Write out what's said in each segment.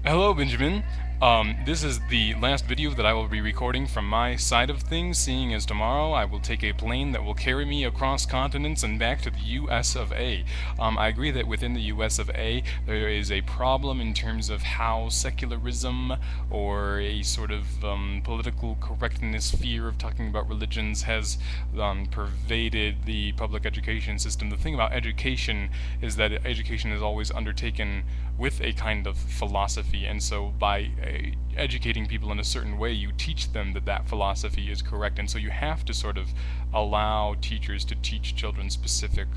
Hello, Benjamin. This is the last video that I will be recording from my side of things, seeing as tomorrow I will take a plane that will carry me across continents and back to the US of A. I agree that within the US of A there is a problem in terms of how secularism or a sort of political correctness fear of talking about religions has pervaded the public education system. The thing about education is that education is always undertaken with a kind of philosophy, and so by educating people in a certain way, you teach them that that philosophy is correct, and so you have to sort of allow teachers to teach children specific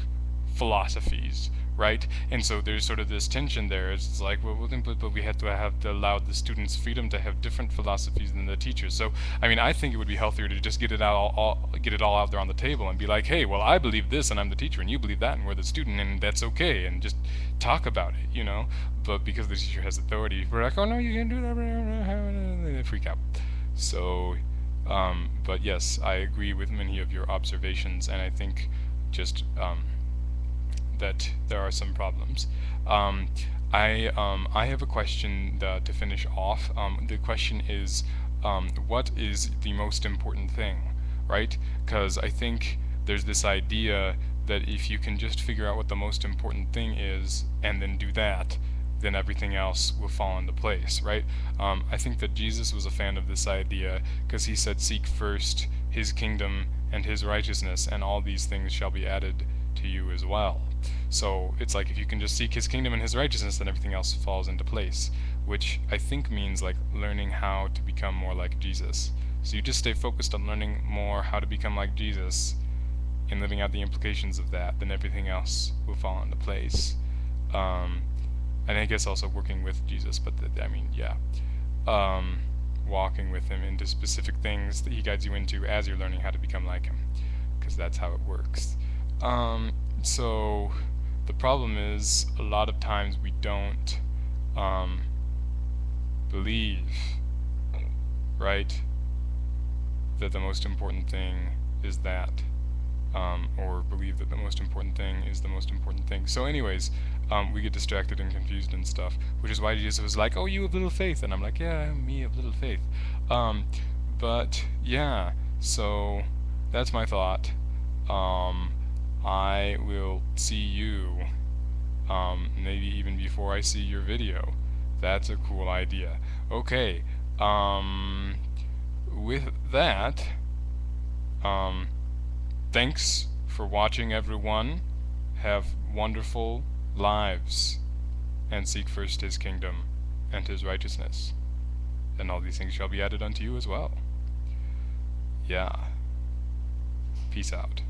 philosophies, right? And so there's sort of this tension there. It's like, well, but we have to allow the students freedom to have different philosophies than the teachers. So, I mean, I think it would be healthier to just get it all out there on the table and be like, hey, well, I believe this and I'm the teacher and you believe that and we're the student and that's okay, and just talk about it, you know? But because the teacher has authority, we're like, oh no, you can't do that, they freak out. So, but yes, I agree with many of your observations, and I think just that there are some problems. I have a question to finish off. The question is, what is the most important thing, right? Because I think there's this idea that if you can just figure out what the most important thing is and then do that, then everything else will fall into place, right? I think that Jesus was a fan of this idea because he said, seek first his kingdom and his righteousness, and all these things shall be added to you as well. So it's like if you can just seek his kingdom and his righteousness, then everything else falls into place, which I think means like learning how to become more like Jesus. So you just stay focused on learning more how to become like Jesus and living out the implications of that, then everything else will fall into place. And I guess also working with Jesus, but I mean, yeah. Walking with him into specific things that he guides you into as you're learning how to become like him, because that's how it works. So the problem is a lot of times we don't believe, right, that the most important thing is that, or believe that the most important thing is the most important thing. So anyways, we get distracted and confused and stuff, which is why Jesus was like, oh, you have little faith, and I'm like, yeah, me of little faith. But yeah, so that's my thought. I will see you maybe even before I see your video. That's a cool idea. Okay, with that, thanks for watching, everyone. Have wonderful lives, and seek first his kingdom and his righteousness, and all these things shall be added unto you as well. Yeah. Peace out.